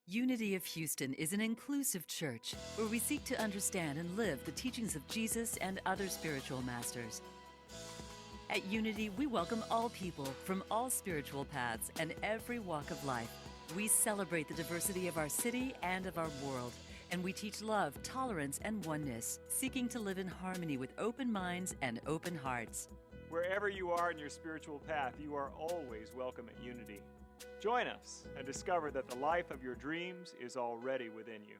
Unity of Houston is an inclusive church where we seek to understand and live the teachings of Jesus and other spiritual masters. At Unity, we welcome all people from all spiritual paths and every walk of life. We celebrate the diversity of our city and of our world, and we teach love, tolerance, and oneness, seeking to live in harmony with open minds and open hearts. Wherever you are in your spiritual path, you are always welcome at Unity. Join us and discover that the life of your dreams is already within you.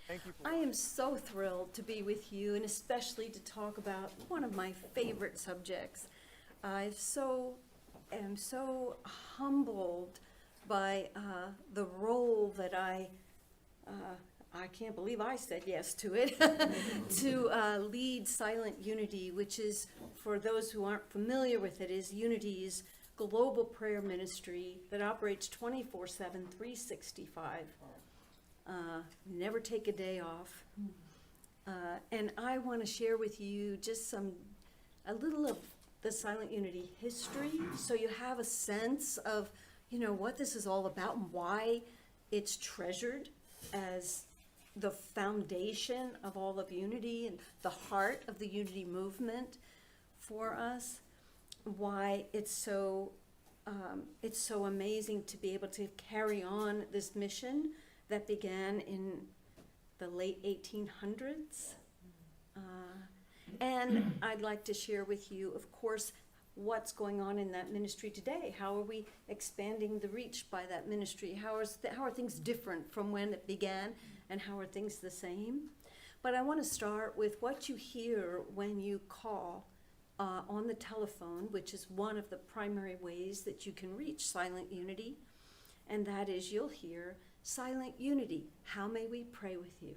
Thank you for I am so thrilled to be with you, and especially to talk about one of my favorite subjects. I am so humbled by the role that I can't believe I said yes to it, to lead Silent Unity, which is, for those who aren't familiar with it, is Unity's global prayer ministry that operates 24/7, 365. Never take a day off. And I want to share with you just a little of the Silent Unity history, so you have a sense of, what this is all about and why it's treasured as the foundation of all of Unity and the heart of the Unity movement for us. Why it's so amazing to be able to carry on this mission that began in the late 1800s. And I'd like to share with you, of course, what's going on in that ministry today. How are we expanding the reach by that ministry? How are things different from when it began, and how are things the same? But I want to start with what you hear when you call on the telephone, which is one of the primary ways that you can reach Silent Unity, and that is you'll hear, "Silent Unity, how may we pray with you?"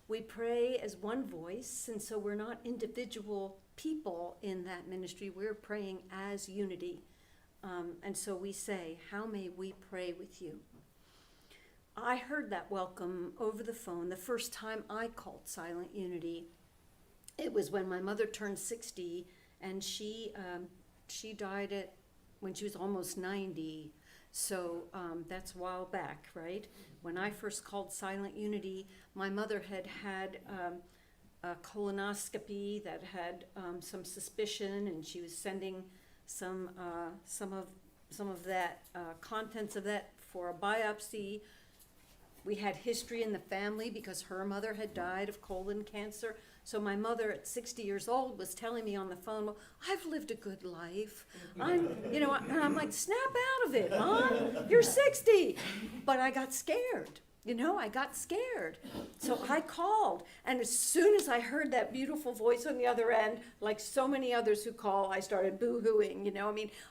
We pray as one voice, and so we're not individual people in that ministry. We're praying as Unity. And so we say, "How may we pray with you?" I heard that welcome over the phone the first time I called Silent Unity. It was when my mother turned 60, and she died when she was almost 90. So that's a while back, right? When I first called Silent Unity, my mother had a colonoscopy that had some suspicion, and she was sending some of that contents of that for a biopsy. We had history in the family because her mother had died of colon cancer. So my mother at 60 years old was telling me on the phone, "Well, I've lived a good life." I'm like, "Snap out of it, Mom, you're 60. But I got scared. I got scared. So I called, and as soon as I heard that beautiful voice on the other end, like so many others who call, I started boo-hooing,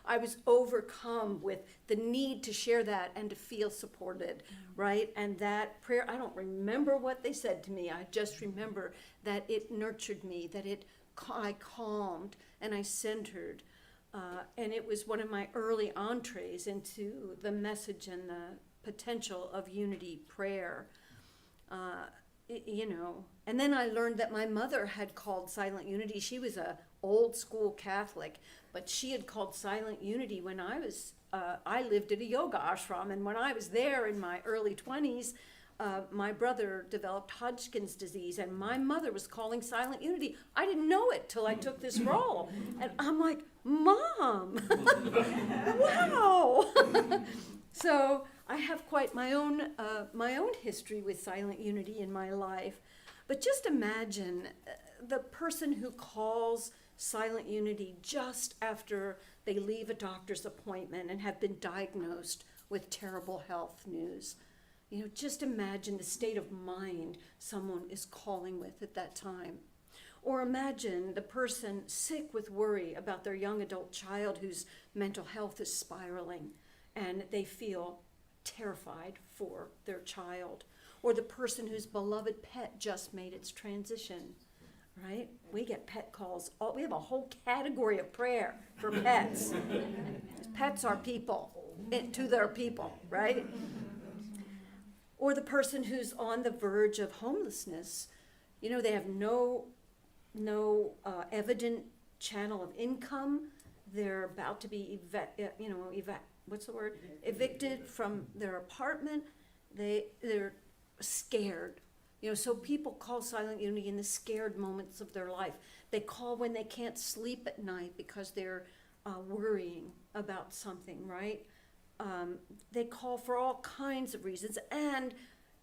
I was overcome with the need to share that and to feel supported, right? And that prayer, I don't remember what they said to me, I just remember that it nurtured me, that I calmed and I centered. And it was one of my early entrees into the message and the potential of Unity prayer, and then I learned that my mother had called Silent Unity. She was a old school Catholic, but she had called Silent Unity when I lived at a yoga ashram, and when I was there in my early 20s, my brother developed Hodgkin's disease, and my mother was calling Silent Unity. I didn't know it till I took this role, and I'm like, "Mom, wow." So I have quite my own history with Silent Unity in my life. But just imagine the person who calls Silent Unity just after they leave a doctor's appointment and have been diagnosed with terrible health news. Just imagine the state of mind someone is calling with at that time. Or imagine the person sick with worry about their young adult child whose mental health is spiraling, and they feel terrified for their child. Or the person whose beloved pet just made its transition, right? We get pet calls. We have a whole category of prayer for pets. Pets are people, to their people, right? Or the person who's on the verge of homelessness. They have no evident channel of income. They're about to be what's the word? Evicted from their apartment. They're scared. So people call Silent Unity in the scared moments of their life. They call when they can't sleep at night because they're worrying about something, right? They call for all kinds of reasons, and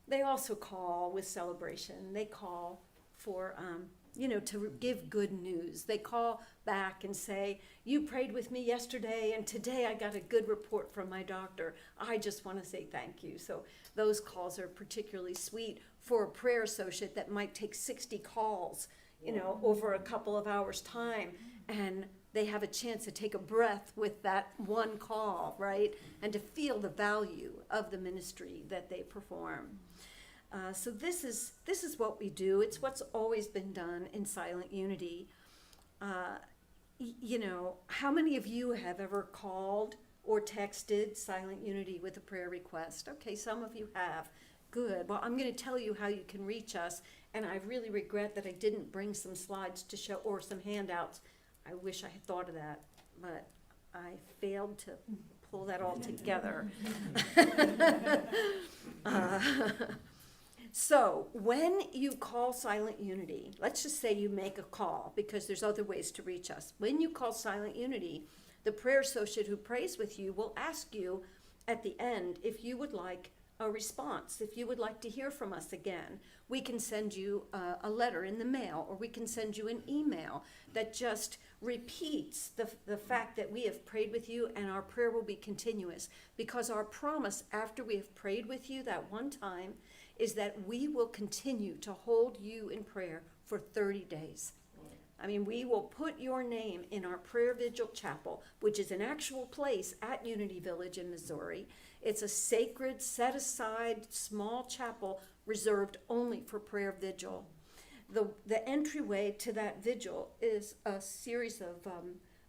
they also call with celebration. They call for, to give good news. They call back and say, you prayed with me yesterday, and today I got a good report from my doctor. I just want to say thank you. So those calls are particularly sweet for a prayer associate that might take 60 calls, over a couple of hours' time, and they have a chance to take a breath with that one call, right? And to feel the value of the ministry that they perform. So this is what we do. It's what's always been done in Silent Unity. How many of you have ever called or texted Silent Unity with a prayer request? Okay, some of you have. Good. Well, I'm going to tell you how you can reach us, and I really regret that I didn't bring some slides to show, or some handouts. I wish I had thought of that, but I failed to pull that all together. So when you call Silent Unity, let's just say you make a call, because there's other ways to reach us. When you call Silent Unity, the prayer associate who prays with you will ask you at the end if you would like a response, if you would like to hear from us again. We can send you a letter in the mail, or we can send you an email that just repeats the fact that we have prayed with you, and our prayer will be continuous, because our promise after we have prayed with you that one time is that we will continue to hold you in prayer for 30 days. I mean, we will put your name in our prayer vigil chapel, which is an actual place at Unity Village in Missouri. It's a sacred, set-aside, small chapel reserved only for prayer vigil. The entryway to that vigil is a series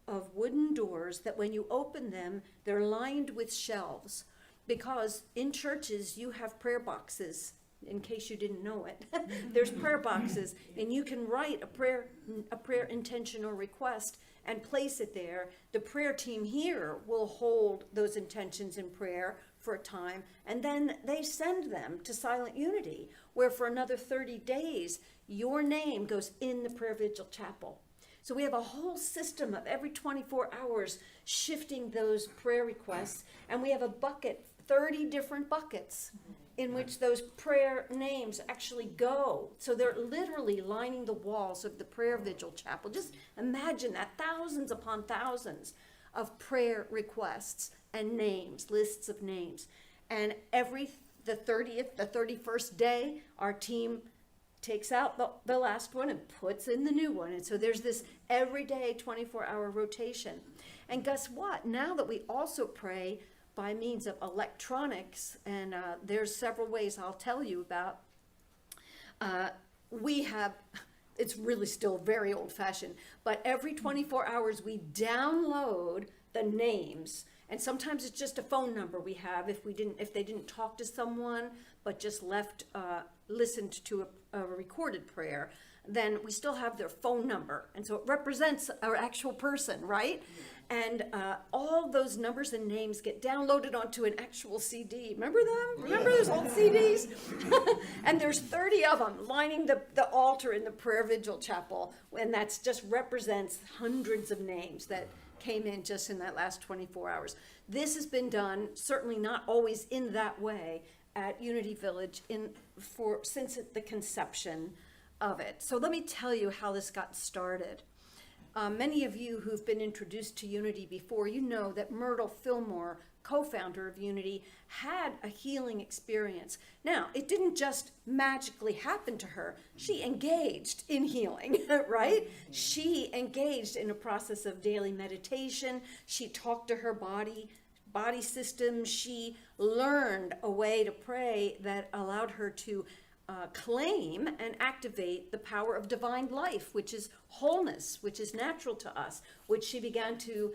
of wooden doors that when you open them, they're lined with shelves. Because in churches, you have prayer boxes, in case you didn't know it. There's prayer boxes, and you can write a prayer intention or request and place it there. The prayer team here will hold those intentions in prayer for a time, and then they send them to Silent Unity, where for another 30 days, your name goes in the prayer vigil chapel. So we have a whole system of every 24 hours shifting those prayer requests, and we have a bucket, 30 different buckets in which those prayer names actually go. So they're literally lining the walls of the prayer vigil chapel. Just imagine that, thousands upon thousands of prayer requests and names, lists of names. And the 31st day, our team takes out the last one and puts in the new one. And so there's this everyday 24-hour rotation. And guess what? Now that we also pray by means of electronics, and there's several ways I'll tell you about, it's really still very old-fashioned, but every 24 hours we download the names, and sometimes it's just a phone number we have if they didn't talk to someone but just listened to a recorded prayer, then we still have their phone number, and so it represents our actual person, right? And all those numbers and names get downloaded onto an actual CD. Remember them? Remember those old CDs? And there's 30 of them lining the altar in the prayer vigil chapel, and that's just represents hundreds of names that came in just in that last 24 hours. This has been done, certainly not always in that way, at Unity Village since the conception of it. So let me tell you how this got started. Many of you who've been introduced to Unity before, you know that Myrtle Fillmore, co-founder of Unity, had a healing experience. Now, it didn't just magically happen to her. She engaged in healing, right? She engaged in a process of daily meditation. She talked to her body system. She learned a way to pray that allowed her to claim and activate the power of divine life, which is wholeness, which is natural to us, which she began to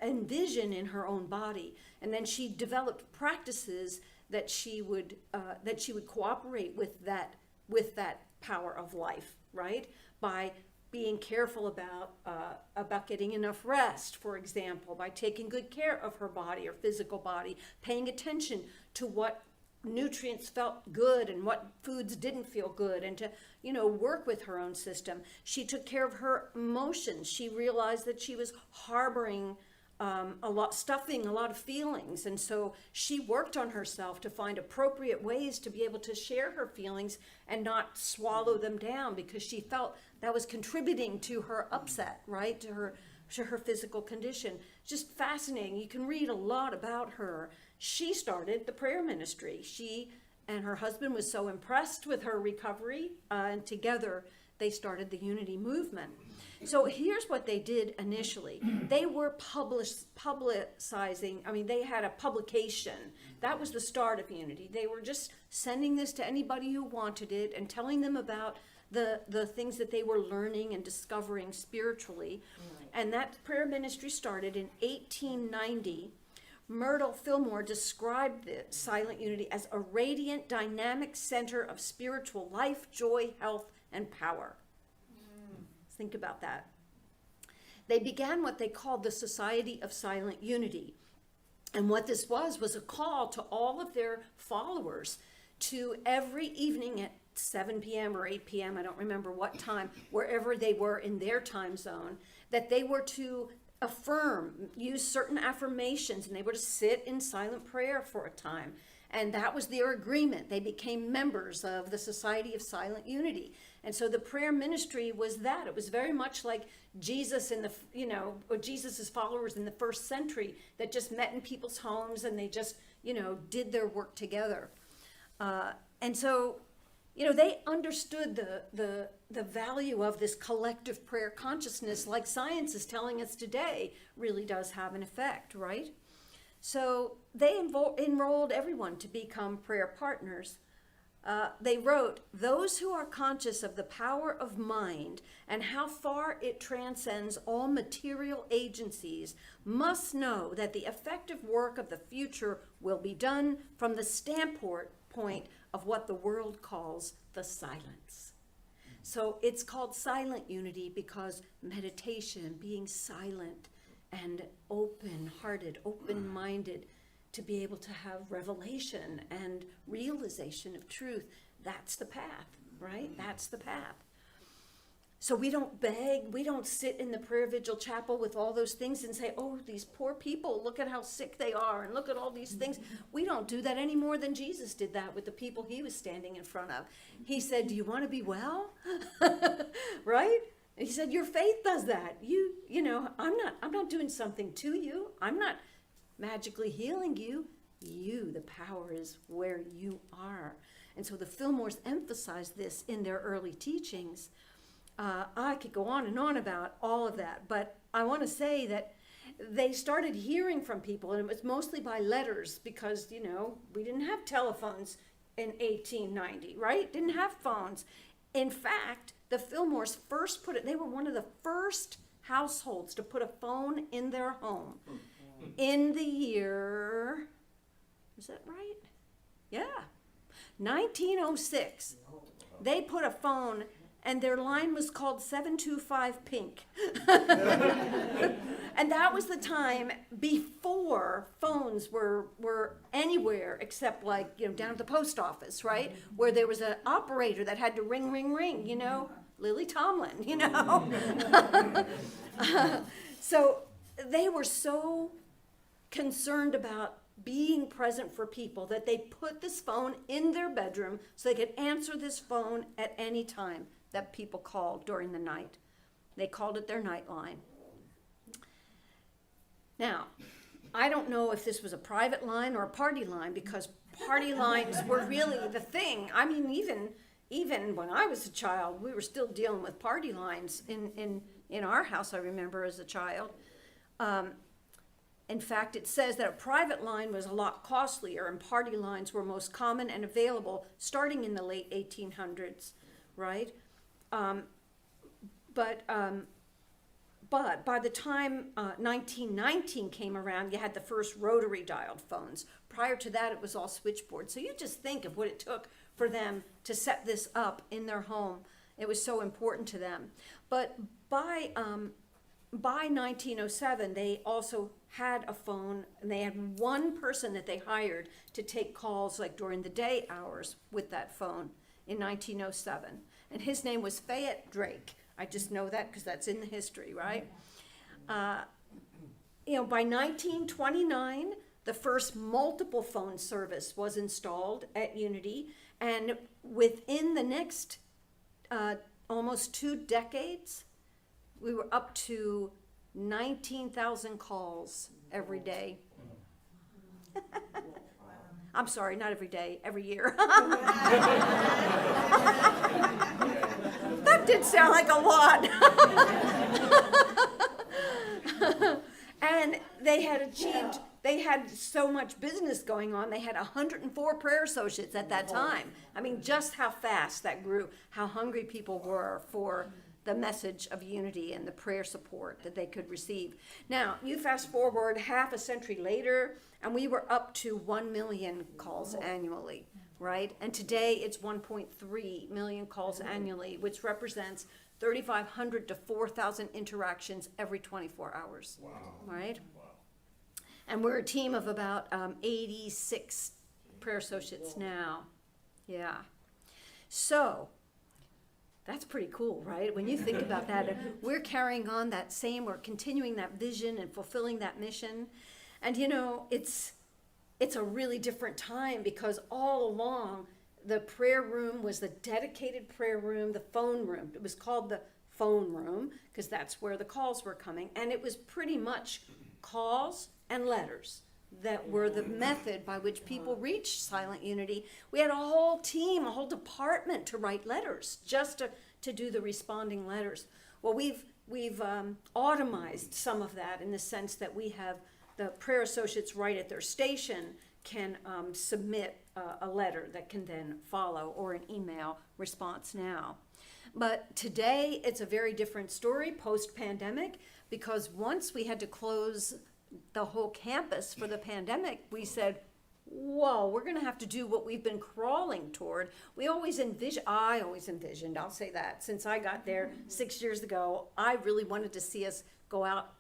envision in her own body. And then she developed practices that she would cooperate with that power of life, right? By being careful about getting enough rest, for example, by taking good care of her body, her physical body, paying attention to what nutrients felt good and what foods didn't feel good, and to, work with her own system. She took care of her emotions. She realized that she was harboring stuffing a lot of feelings, and so she worked on herself to find appropriate ways to be able to share her feelings and not swallow them down, because she felt that was contributing to her upset, right, to her physical condition. Just fascinating. You can read a lot about her. She started the prayer ministry. She and her husband was so impressed with her recovery, and together they started the Unity movement. So here's what they did initially. They were publicizing, they had a publication. That was the start of Unity. They were just sending this to anybody who wanted it and telling them about the things that they were learning and discovering spiritually. And that prayer ministry started in 1890. Myrtle Fillmore described the Silent Unity as a radiant, dynamic center of spiritual life, joy, health, and power. Think about that. They began what they called the Society of Silent Unity. And what this was a call to all of their followers to every evening at 7 p.m. or 8 p.m., I don't remember what time, wherever they were in their time zone, that they were to use certain affirmations, and they were to sit in silent prayer for a time. And that was their agreement. They became members of the Society of Silent Unity. And so the prayer ministry was that. It was very much like Jesus or Jesus's followers in the first century that just met in people's homes, and they just, did their work together. And so, they understood the value of this collective prayer consciousness, like science is telling us today, really does have an effect, right? So they enrolled everyone to become prayer partners. They wrote, "Those who are conscious of the power of mind and how far it transcends all material agencies must know that the effective work of the future will be done from the standpoint of what the world calls the silence." So it's called Silent Unity because meditation, being silent and open-hearted, open-minded, to be able to have revelation and realization of truth. That's the path, right? That's the path. So we don't beg, we don't sit in the prayer vigil chapel with all those things and say, oh, these poor people, look at how sick they are, and look at all these things. We don't do that any more than Jesus did that with the people he was standing in front of. He said, do you want to be well? Right? And he said, your faith does that. I'm not doing something to you. I'm not magically healing you. The power is where you are. And so the Fillmores emphasized this in their early teachings. I could go on and on about all of that, but I want to say that they started hearing from people, and it was mostly by letters because, we didn't have telephones in 1890, right? Didn't have phones. In fact, the Fillmores they were one of the first households to put a phone in their home. In the year, is that right? Yeah, 1906. They put a phone, and their line was called 725-pink. And that was the time before phones were anywhere except down at the post office, right? Where there was an operator that had to ring, ring, ring, Lily Tomlin, So they were so concerned about being present for people that they put this phone in their bedroom so they could answer this phone at any time that people called during the night. They called it their night line. Now, I don't know if this was a private line or a party line, because party lines were really the thing. I mean, even when I was a child, we were still dealing with party lines in our house, I remember as a child. In fact, it says that a private line was a lot costlier, and party lines were most common and available starting in the late 1800s, right? But by the time 1919 came around, you had the first rotary dialed phones. Prior to that, it was all switchboard. So you just think of what it took for them to set this up in their home It was so important to them. But by 1907, they also had a phone, and they had one person that they hired to take calls like during the day hours with that phone in 1907. And his name was Fayette Drake. I just know that because that's in the history, right? By 1929, the first multiple phone service was installed at Unity, and within the next almost 2 decades, we were up to 19,000 calls every day. I'm sorry, not every day, every year. That did sound like a lot. And they had so much business going on. They had 104 prayer associates at that time. I mean, just how fast that grew, how hungry people were for the message of unity and the prayer support that they could receive. Now, you fast forward half a century later, and we were up to 1 million calls annually, right? And today it's 1.3 million calls annually, which represents 3,500 to 4,000 interactions every 24 hours, right? And we're a team of about 86 prayer associates now. Yeah. So that's pretty cool, right? When you think about that, we're carrying on that same, we're continuing that vision and fulfilling that mission. And it's a really different time, because all along the prayer room was the dedicated prayer room, the phone room. It was called the phone room because that's where the calls were coming. And it was pretty much calls and letters that were the method by which people reached Silent Unity. We had a whole team, a whole department to write letters, just to do the responding letters. Well, we've automized some of that in the sense that we have the prayer associates right at their station can submit a letter that can then follow, or an email response now. But today it's a very different story post-pandemic, because once we had to close the whole campus for the pandemic, we said, whoa, we're going to have to do what we've been crawling toward. I always envisioned, I'll say that, since I got there 6 years ago, I really wanted to see us go out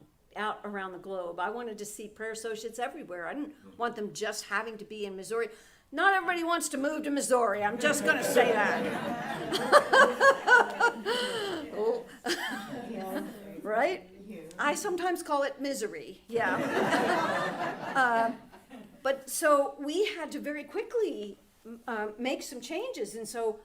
around the globe. I wanted to see prayer associates everywhere. I didn't want them just having to be in Missouri. Not everybody wants to move to Missouri. I'm just going to say that. Oh. Right? I sometimes call it misery. Yeah. But so we had to very quickly make some changes. And so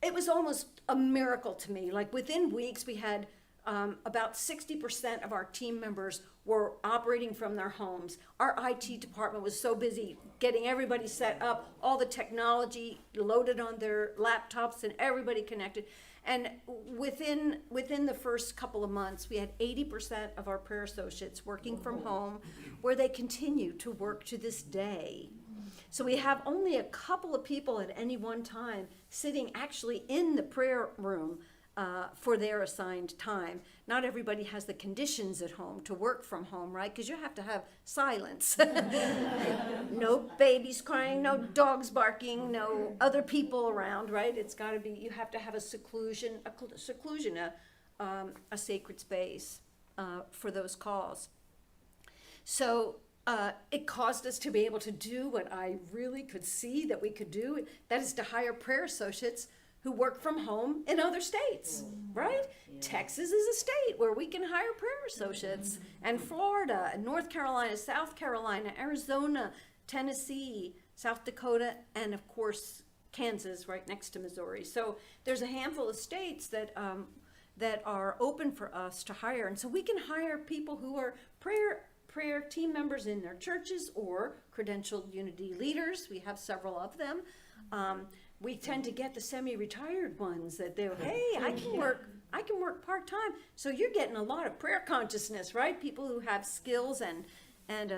it was almost a miracle to me. Like within weeks, we had about 60% of our team members were operating from their homes. Our IT department was so busy getting everybody set up, all the technology loaded on their laptops, and everybody connected. And within the first couple of months, we had 80% of our prayer associates working from home, where they continue to work to this day. So we have only a couple of people at any one time sitting actually in the prayer room for their assigned time. Not everybody has the conditions at home to work from home, right? Because you have to have silence. No babies crying, no dogs barking, no other people around, right? It's got to be, you have to have a seclusion, a sacred space for those calls. So it caused us to be able to do what I really could see that we could do, that is to hire prayer associates who work from home in other states, right? Yeah. Texas is a state where we can hire prayer associates, and Florida, and North Carolina, South Carolina, Arizona, Tennessee, South Dakota, and of course, Kansas, right next to Missouri. So there's a handful of states that are open for us to hire. And so we can hire people who are prayer team members in their churches or credentialed unity leaders. We have several of them. We tend to get the semi-retired ones that they're, hey, I can work part-time. So you're getting a lot of prayer consciousness, right? People who have skills and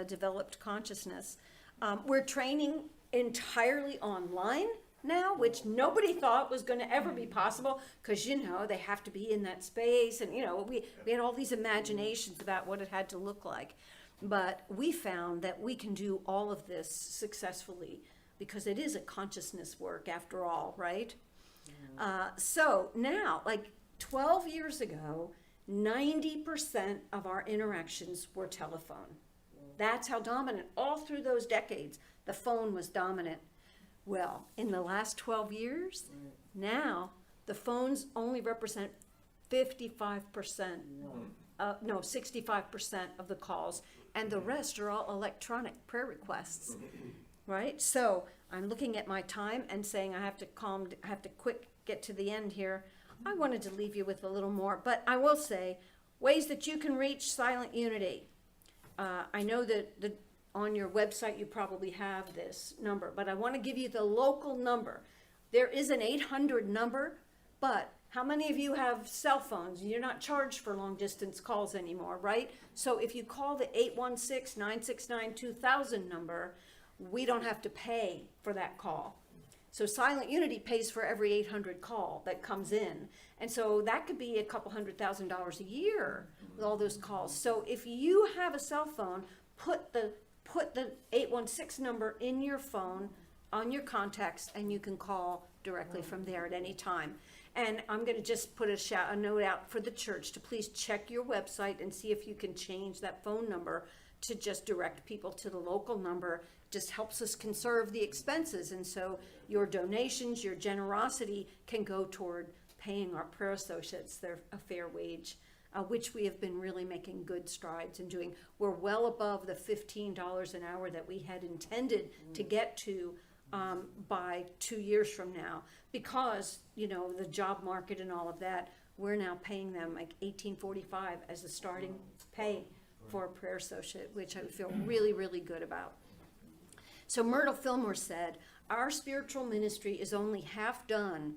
developed consciousness. We're training entirely online now, which nobody thought was going to ever be possible, because they have to be in that space, and we had all these imaginations about what it had to look like. But we found that we can do all of this successfully, because it is a consciousness work after all, right? So now, like 12 years ago, 90% of our interactions were telephone. That's how dominant. All through those decades, the phone was dominant. Well, in the last 12 years, now the phones only represent 65%, 65% of the calls, and the rest are all electronic prayer requests, right? So I'm looking at my time and saying I have to quick get to the end here. I wanted to leave you with a little more, but I will say ways that you can reach Silent Unity. I know that on your website you probably have this number, but I want to give you the local number. There is an 800 number, but how many of you have cell phones? You're not charged for long distance calls anymore, right? So if you call the 816-969-2000 number, we don't have to pay for that call. So Silent Unity pays for every 800 call that comes in. And so that could be a couple $100,000 a year with all those calls. So if you have a cell phone, put the 816 number in your phone on your contacts, and you can call directly from there at any time. And I'm going to just put a note out for the church to please check your website and see if you can change that phone number to just direct people to the local number. Just helps us conserve the expenses, and so your donations, your generosity can go toward paying our prayer associates a fair wage, which we have been really making good strides in doing. We're well above the $15 an hour that we had intended to get to by 2 years from now, because the job market and all of that. We're now paying them like $18.45 as the starting pay for a prayer associate, which I feel really, really good about. So Myrtle Fillmore said, our spiritual ministry is only half done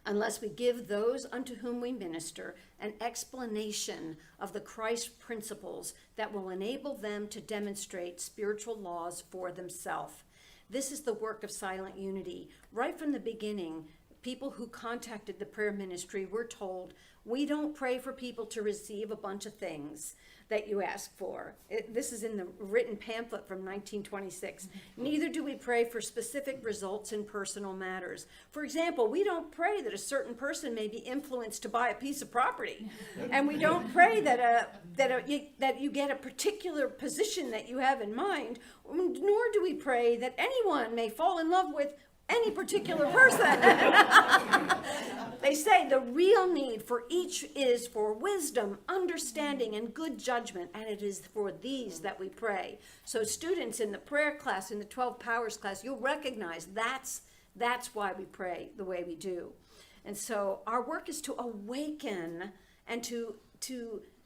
unless we give those unto whom we minister an explanation of the Christ principles that will enable them to demonstrate spiritual laws for themselves. This is the work of Silent Unity. Right from the beginning, people who contacted the prayer ministry were told, we don't pray for people to receive a bunch of things that you ask for. This is in the written pamphlet from 1926. Neither do we pray for specific results in personal matters. For example, we don't pray that a certain person may be influenced to buy a piece of property. And we don't pray that you get a particular position that you have in mind, nor do we pray that anyone may fall in love with any particular person. They say the real need for each is for wisdom, understanding, and good judgment, and it is for these that we pray. So students in the prayer class, in the 12 Powers class, you'll recognize that's why we pray the way we do. And so our work is to awaken and to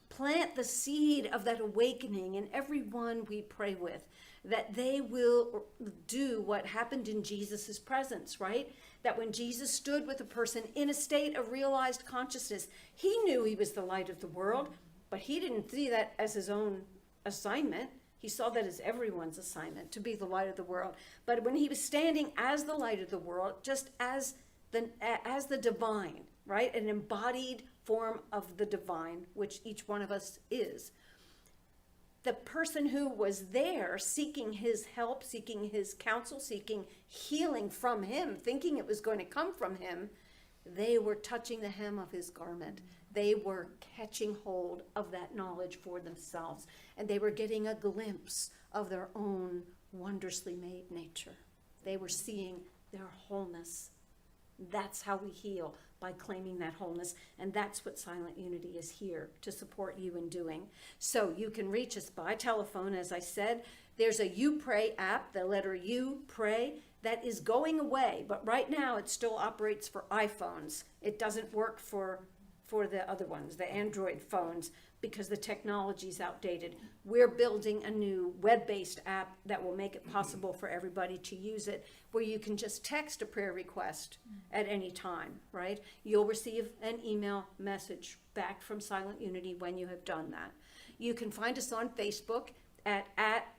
plant the seed of that awakening in everyone we pray with, that they will do what happened in Jesus's presence, right? That when Jesus stood with a person in a state of realized consciousness, he knew he was the light of the world, but he didn't see that as his own assignment. He saw that as everyone's assignment, to be the light of the world. But when he was standing as the light of the world, just as the divine, right? An embodied form of the divine, which each one of us is. The person who was there seeking his help, seeking his counsel, seeking healing from him, thinking it was going to come from him, they were touching the hem of his garment. They were catching hold of that knowledge for themselves, and they were getting a glimpse of their own wondrously made nature. They were seeing their wholeness. That's how we heal, by claiming that wholeness. And that's what Silent Unity is here to support you in doing. So you can reach us by telephone, as I said. There's a You Pray app, the letter U, Pray, that is going away. But right now it still operates for iPhones. It doesn't work for the other ones, the Android phones, because the technology is outdated. We're building a new web-based app that will make it possible for everybody to use it, where you can just text a prayer request at any time, right? You'll receive an email message back from Silent Unity when you have done that. You can find us on Facebook at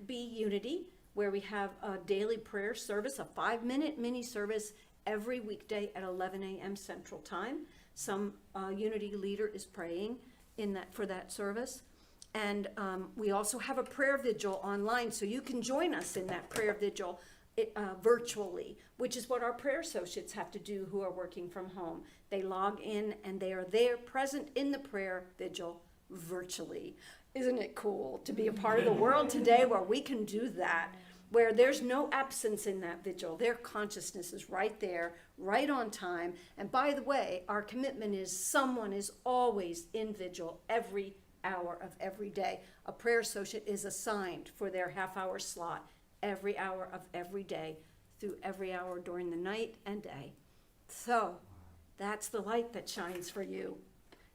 @BUnity, where we have a daily prayer service, a 5-minute mini service every weekday at 11 a.m. Central Time. Some Unity leader is praying for that service. And we also have a prayer vigil online, so you can join us in that prayer vigil virtually, which is what our prayer associates have to do who are working from home. They log in and they are there present in the prayer vigil virtually. Isn't it cool to be a part of the world today where we can do that, where there's no absence in that vigil? Their consciousness is right there, right on time. And by the way, our commitment is someone is always in vigil every hour of every day. A prayer associate is assigned for their half-hour slot every hour of every day through every hour during the night and day. So that's the light that shines for you.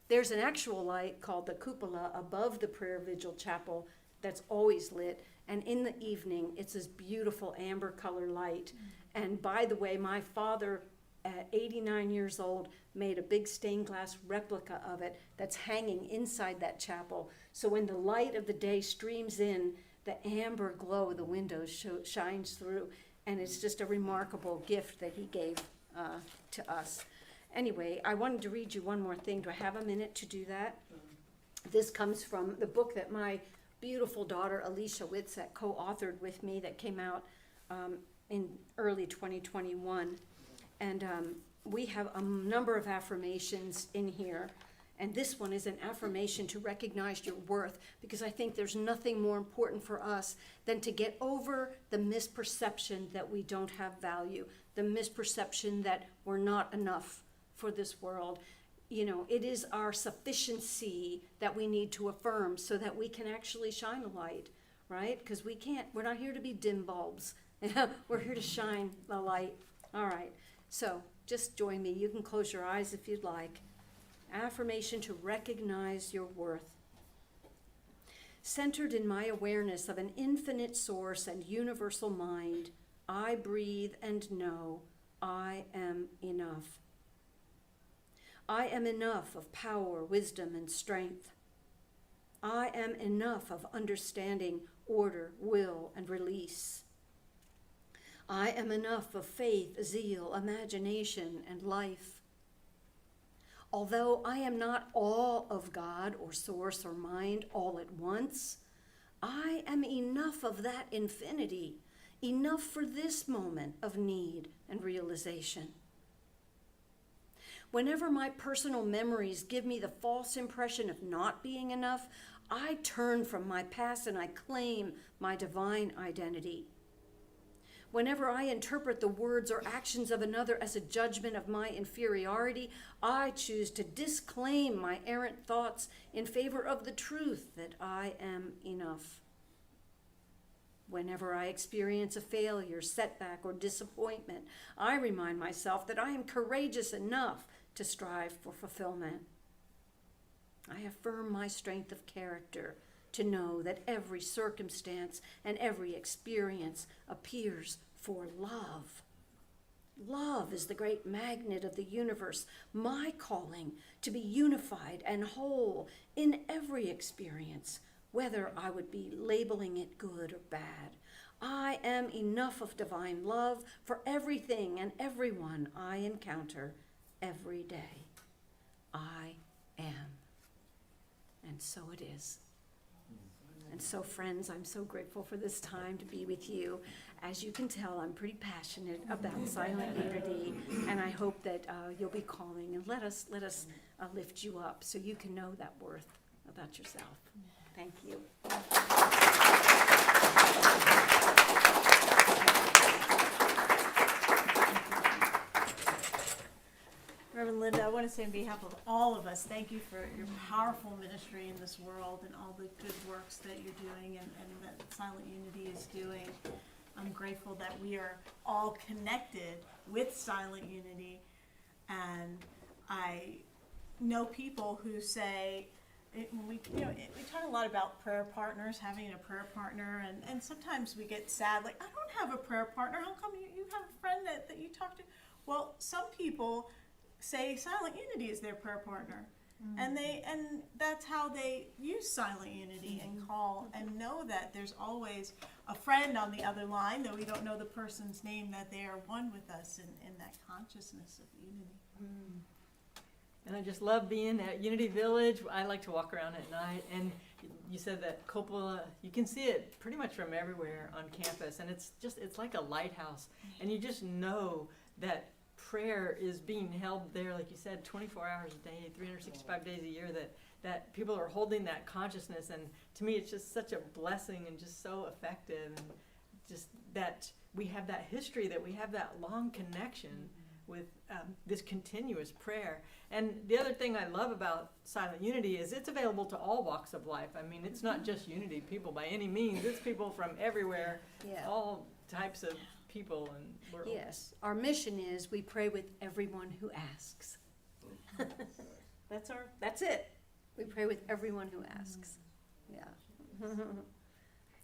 There's an actual light called the cupola above the prayer vigil chapel that's always lit, and in the evening it's this beautiful amber color light. And by the way, my father at 89 years old made a big stained glass replica of it that's hanging inside that chapel. So when the light of the day streams in, the amber glow of the windows shines through, and it's just a remarkable gift that he gave to us. Anyway, I wanted to read you one more thing. Do I have a minute to do that? This comes from the book that my beautiful daughter Alicia Whitsett co-authored with me that came out in early 2021. And we have a number of affirmations in here. And this one is an affirmation to recognize your worth, because I think there's nothing more important for us than to get over the misperception that we don't have value, the misperception that we're not enough for this world. You know, it is our sufficiency that we need to affirm so that we can actually shine a light, right? Because we're not here to be dim bulbs. We're here to shine the light. All right, so just join me. You can close your eyes if you'd like. Affirmation to recognize your worth. Centered in my awareness of an infinite source and universal mind, I breathe and know I am enough. I am enough of power, wisdom, and strength. I am enough of understanding, order, will, and release. I am enough of faith, zeal, imagination, and life. Although I am not all of God or source or mind all at once, I am enough of that infinity, enough for this moment of need and realization. Whenever my personal memories give me the false impression of not being enough, I turn from my past and I claim my divine identity. Whenever I interpret the words or actions of another as a judgment of my inferiority, I choose to disclaim my errant thoughts in favor of the truth that I am enough. Whenever I experience a failure, setback, or disappointment, I remind myself that I am courageous enough to strive for fulfillment. I affirm my strength of character to know that every circumstance and every experience appears for love. Love is the great magnet of the universe, my calling to be unified and whole in every experience, whether I would be labeling it good or bad. I am enough of divine love for everything and everyone I encounter every day. I am. And so it is. And so, friends, I'm so grateful for this time to be with you. As you can tell, I'm pretty passionate about silent unity, and I hope that you'll be calling and let us lift you up so you can know that worth about yourself. Thank you. Reverend Linda, I want to say on behalf of all of us, thank you for your powerful ministry in this world and all the good works that you're doing and that Silent Unity is doing. I'm grateful that we are all connected with Silent Unity, and I know people who say, we talk a lot about prayer partners, having a prayer partner, and sometimes we get sad, like, I don't have a prayer partner. How come you have a friend that you talk to? Well, some people say Silent Unity is their prayer partner, and that's how they use Silent Unity and call and know that there's always a friend on the other line, though we don't know the person's name, that they are one with us in that consciousness of unity. And I just love being at Unity Village. I like to walk around at night, and you said that cupola, you can see it pretty much from everywhere on campus, and it's like a lighthouse, and you just know that prayer is being held there, like you said, 24 hours a day, 365 days a year, that people are holding that consciousness, and to me it's just such a blessing and just so effective, and just that we have that history, that we have that long connection with this continuous prayer. And the other thing I love about Silent Unity is it's available to all walks of life. I mean, it's not just Unity people by any means. It's people from everywhere, all types of people. And we're Our mission is we pray with everyone who asks. That's it. We pray with everyone who asks. Yeah.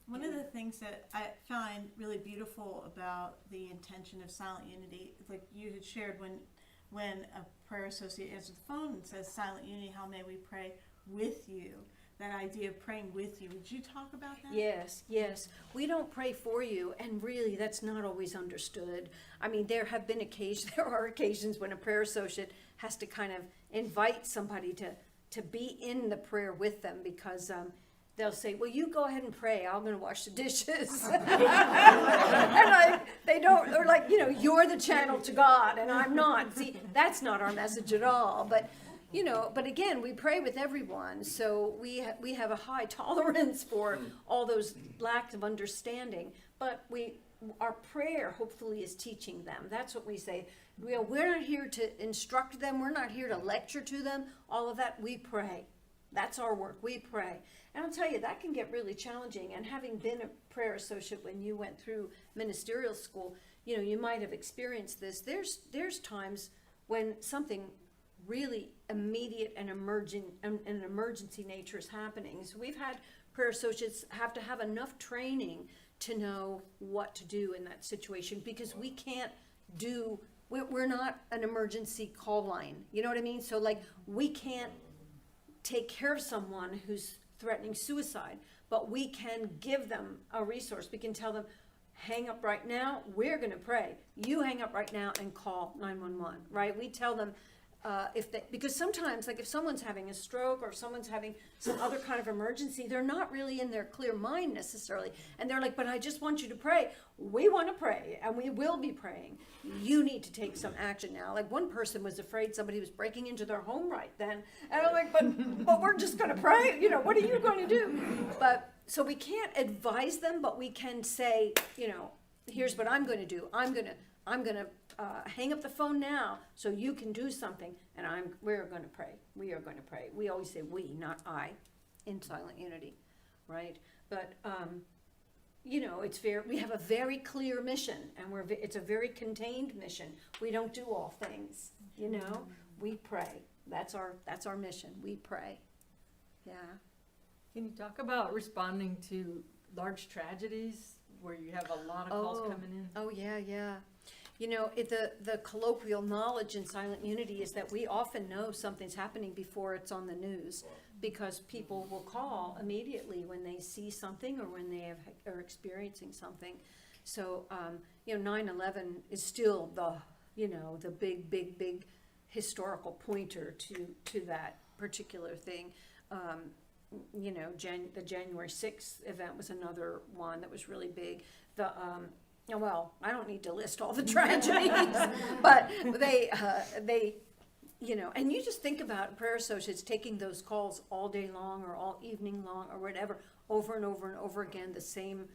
One of the things that I find really beautiful about the intention of Silent Unity, like you had shared when a prayer associate answers the phone and says, Silent Unity, how may we pray with you? That idea of praying with you. Would you talk about that? Yes. We don't pray for you, and really that's not always understood. I mean, there are occasions when a prayer associate has to kind of invite somebody to be in the prayer with them, because they'll say, well, you go ahead and pray, I'm going to wash the dishes. And they don't, they're like, you're the channel to God and I'm not. See, that's not our message at all. But, but again, we pray with everyone. So we have a high tolerance for all those lacks of understanding. But our prayer hopefully is teaching them. That's what we say. We're not here to instruct them. We're not here to lecture to them. All of that, we pray. That's our work. We pray. And I'll tell you, that can get really challenging. And having been a prayer associate when you went through ministerial school, you might have experienced this. There's times when something really immediate and an emergency nature is happening. So we've had prayer associates have to have enough training to know what to do in that situation, because we're not an emergency call line. You know what I mean? So like, we can't take care of someone who's threatening suicide, but we can give them a resource. We can tell them, hang up right now, we're going to pray. You hang up right now and call 911, right? We tell them because sometimes, like if someone's having a stroke or someone's having some other kind of emergency, they're not really in their clear mind necessarily. And they're like, but I just want you to pray. We want to pray, and we will be praying. You need to take some action now. Like one person was afraid somebody was breaking into their home right then. And I'm like, but we're just going to pray. What are you going to do? So we can't advise them, but we can say, here's what I'm going to do. I'm going to hang up the phone now so you can do something, and we're going to pray. We are going to pray. We always say we, not I, in Silent Unity, right? But we have a very clear mission, and it's a very contained mission. We don't do all things, we pray. That's our mission. We pray. Yeah. Can you talk about responding to large tragedies where you have a lot of calls coming in? Oh, yeah. The colloquial knowledge in Silent Unity is that we often know something's happening before it's on the news, because people will call immediately when they see something or when they are experiencing something. So, 9/11 is still the big historical pointer to that particular thing. The January 6th event was another one that was really big. I don't need to list all the tragedies, but they and you just think about prayer associates taking those calls all day long or all evening long or whatever, over and over and over again, the same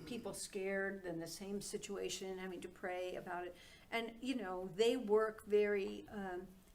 people scared and the same situation, having to pray about it. And, they work very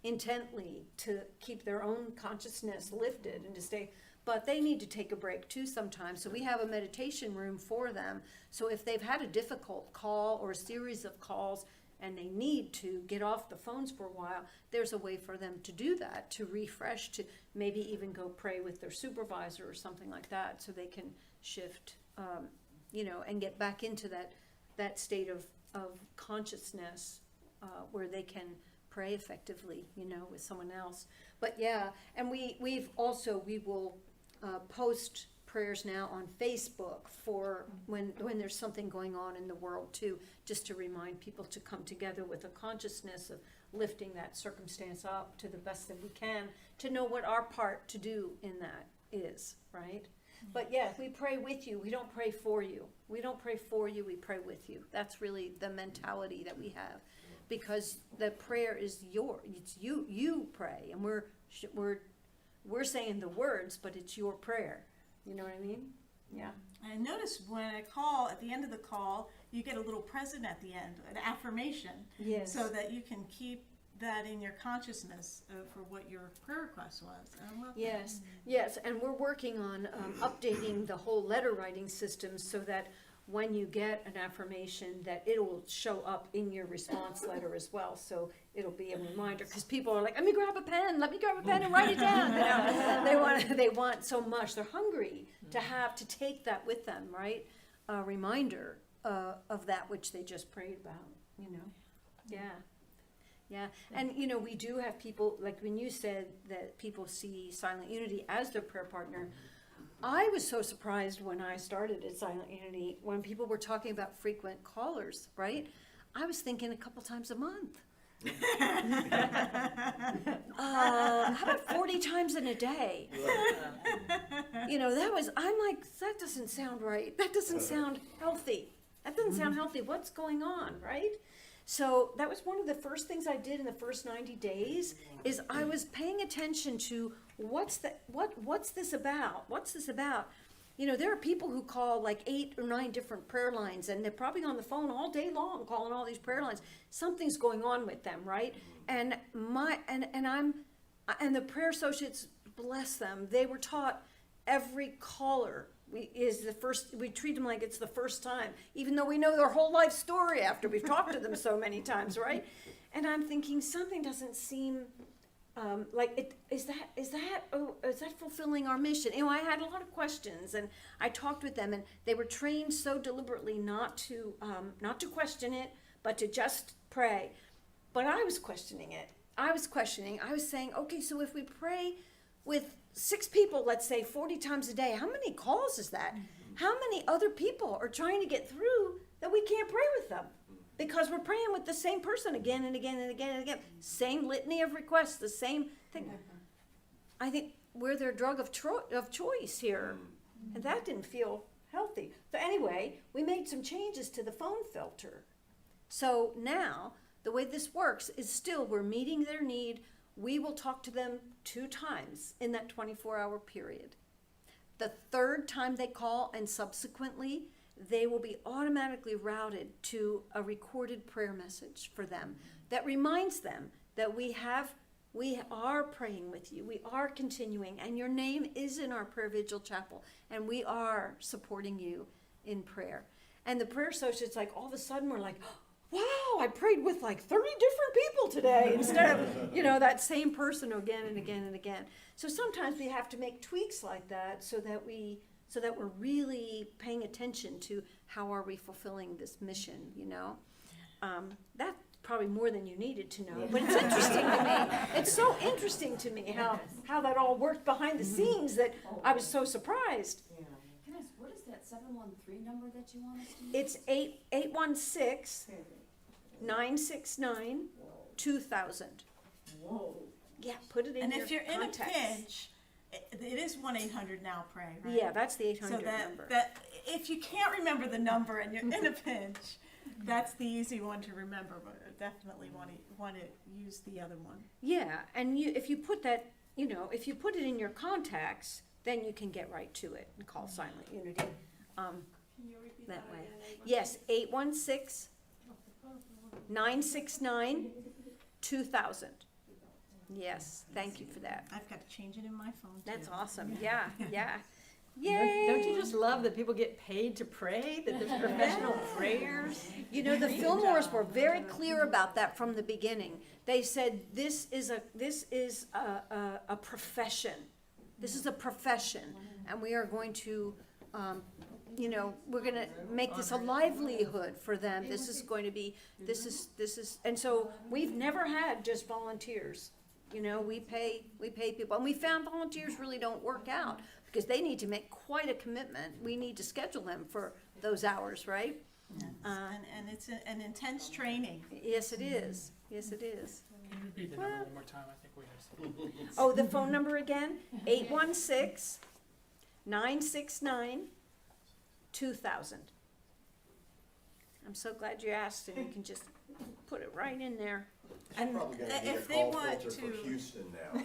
intently to keep their own consciousness lifted and to stay. But they need to take a break too sometimes. So we have a meditation room for them. So if they've had a difficult call or a series of calls and they need to get off the phones for a while, there's a way for them to do that, to refresh, to maybe even go pray with their supervisor or something like that, so they can shift, and get back into that state of consciousness where they can pray effectively, with someone else. But yeah, and we will post prayers now on Facebook for when there's something going on in the world too, just to remind people to come together with a consciousness of lifting that circumstance up to the best that we can, to know what our part to do in that is, right? But yeah, we pray with you. We don't pray for you. We don't pray for you. We pray with you. That's really the mentality that we have, because the prayer is it's you. You pray, and we're saying the words, but it's your prayer. You know what I mean? Yeah. And I notice when I call, at the end of the call, you get a little present at the end, an affirmation. Yes. So that you can keep that in your consciousness for what your prayer request was. I love Yes, yes, and we're working on updating the whole letter writing system so that when you get an affirmation, that it will show up in your response letter as well. So it'll be a reminder, because people are like, let me grab a pen and write it down. You know, they want so much. They're hungry to take that with them, right? A reminder of that which they just prayed about. You know, yeah. Yeah, and you know, we do have people, like when you said that people see Silent Unity as their prayer partner, I was so surprised when I started at Silent Unity, when people were talking about frequent callers, right? I was thinking a couple times a month. How about 40 times in a day? You know, I'm like, that doesn't sound right. That doesn't sound healthy. That doesn't sound healthy. What's going on, right? So that was one of the first things I did in the first 90 days, is I was paying attention to what's this about? What's this about? You know, there are people who call like 8 or 9 different prayer lines, and they're probably on the phone all day long calling all these prayer lines. Something's going on with them, right? And the prayer associates, bless them, they were taught every caller we treat them like it's the first time, even though we know their whole life story after we've talked to them so many times, right? And I'm thinking something doesn't seem like it. Is that fulfilling our mission? You know, I had a lot of questions, and I talked with them, and they were trained so deliberately not to question it, but to just pray. But I was questioning it. I was saying, okay, so if we pray with 6 people, let's say 40 times a day, how many calls is that? How many other people are trying to get through that we can't pray with them? Because we're praying with the same person again and again and again and again. Same litany of requests, the same thing. I think we're their drug of choice here. And that didn't feel healthy. So anyway, we made some changes to the phone filter. So now, the way this works is still we're meeting their need. We will talk to them 2 times in that 24-hour period. The 3rd time they call, and subsequently, they will be automatically routed to a recorded prayer message for them that reminds them that we are praying with you, we are continuing, and your name is in our prayer vigil chapel, and we are supporting you in prayer. And the prayer associates, like, all of a sudden we're like, wow, I prayed with like 30 different people today instead of, you know, that same person again and again and again. So sometimes we have to make tweaks like that so that we're really paying attention to how are we fulfilling this mission, you know. That's probably more than you needed to know, but it's interesting to me. It's so interesting to me how that all worked behind the scenes that I was so surprised. What is that 713 number that you want us to use? It's 816-969-2000. Whoa. Yeah, put it in And your if you're contacts. in a pinch, it is 1-800-NOW-PRAY, right? Yeah, that's the 800 so number. that if you can't remember the number and you're in a pinch, that's the easy one to remember, but definitely want to use the other one. Yeah, and if you put that, you know, if you put it in your contacts, then you can get right to it and call Silent Unity Can you repeat that way. again? Yes, 816-969-2000. Yes, thank you for that. I've got to change it in my phone too. That's awesome. Yeah, yeah. Yay! Don't you just love that people get paid to pray, that there's professional prayers? You know, the Fillmores were very clear about that from the beginning. They said this is a profession. This is a profession, and we are going to, you know, we're going to make this a livelihood for them. This is going to be, this is, and so we've never had just volunteers. You know, we pay people, and we found volunteers really don't work out because they need to make quite a commitment. We need to schedule them for those hours, right? Yes. And it's an intense training. Yes, it is. Yes, it is. Can you repeat the number one more time? I think we have some. Oh, the phone number again, 816-969-2000. I'm so glad you asked, and you can just put it right in there. And Probably gonna be a if they call want filter to, for Houston now.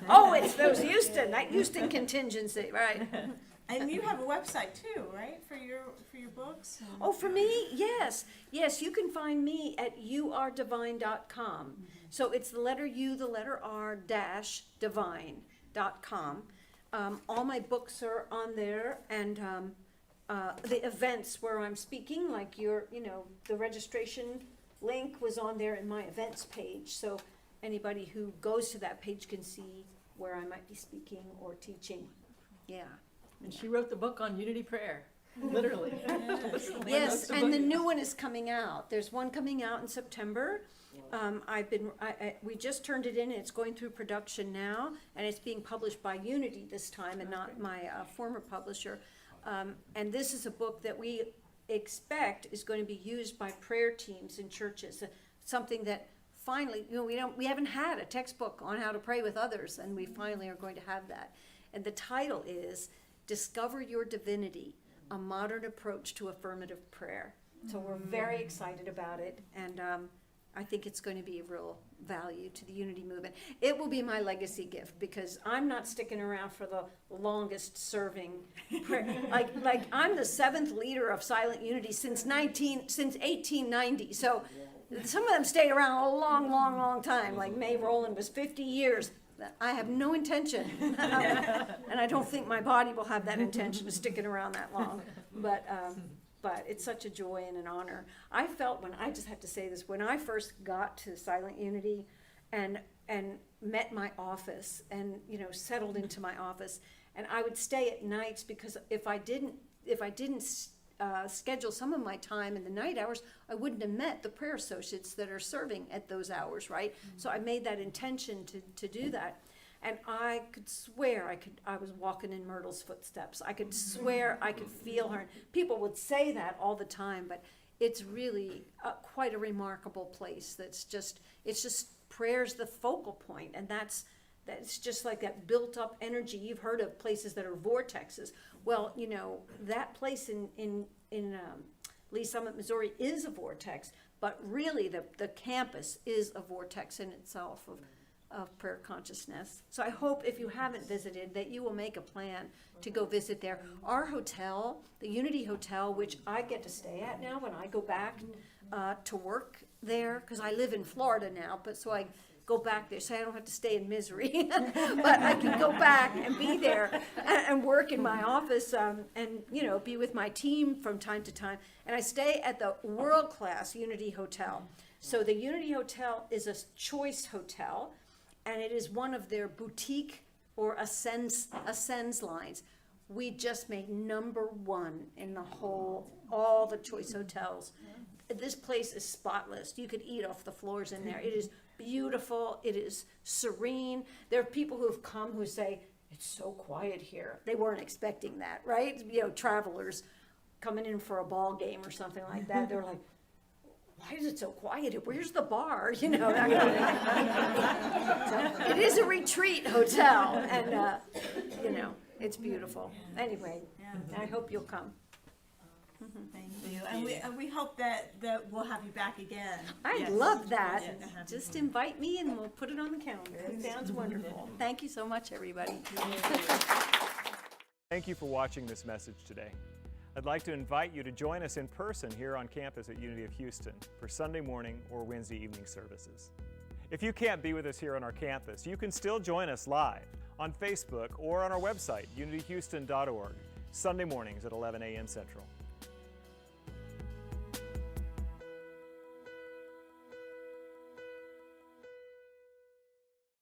Oh, it's those that Houston contingency, right? and you have a website too, right, for your books? Oh, for me? Yes. Yes, you can find me at yourdivine.com. So it's the letter U, the letter R, dash divine.com. All my books are on there, and the events where I'm speaking, like the registration link was on there in my events page. So anybody who goes to that page can see where I might be speaking or teaching. Yeah. And she wrote the book on unity prayer, literally. Yes, and the new one is coming out. There's one coming out in September. We just turned it in, and it's going through production now, and it's being published by Unity this time, and not my former publisher. And this is a book that we expect is going to be used by prayer teams in churches. Something that finally, we haven't had a textbook on how to pray with others, and we finally are going to have that. And the title is Discover Your Divinity, a Modern Approach to Affirmative Prayer. So we're very excited about it, and I think it's going to be a real value to the Unity movement. It will be my legacy gift, because I'm not sticking around for the longest serving prayer. like I'm the 7th leader of Silent Unity since 1890. So some of them stayed around a long time. Like Mae Rowland was 50 years. I have no intention, and I don't think my body will have that intention of sticking around that long. But it's such a joy and an honor. I felt I just have to say this, when I first got to Silent Unity and met my office and settled into my office, and I would stay at nights, because if I didn't schedule some of my time in the night hours, I wouldn't have met the prayer associates that are serving at those hours, right? So I made that intention to do that. And I could swear I was walking in Myrtle's footsteps. I could swear I could feel her. People would say that all the time, but it's really quite a remarkable place. It's just prayer's the focal point, and that's just like that built up energy. You've heard of places that are vortexes. Well, that place in Lee Summit, Missouri is a vortex, but really the campus is a vortex in itself of prayer consciousness. So I hope, if you haven't visited, that you will make a plan to go visit there. Our hotel, the Unity Hotel, which I get to stay at now when I go back to work there, because I live in Florida now, but so I go back there so I don't have to stay in misery. But I can go back and be there and work in my office, and be with my team from time to time. And I stay at the world-class Unity Hotel. So the Unity Hotel is a choice hotel, and it is one of their boutique or ascends lines. We just made #1 in all the choice hotels. This place is spotless. You could eat off the floors in there. It is beautiful. It is serene. There are people who have come who say, it's so quiet here. They weren't expecting that, right? Travelers coming in for a ball game or something like that. They're like, why is it so quiet? Where's the bar? That kind of thing. So it is a retreat hotel, and it's beautiful. Anyway, I hope you'll come. Thank you. And we hope that we'll have you back again. I'd love that. Just invite me and we'll put it on the calendar. It sounds wonderful. Thank you so much, everybody. Thank you for watching this message today. I'd like to invite you to join us in person here on campus at Unity of Houston for Sunday morning or Wednesday evening services. If you can't be with us here on our campus, you can still join us live on Facebook or on our website, unityhouston.org, Sunday mornings at 11 a.m. Central.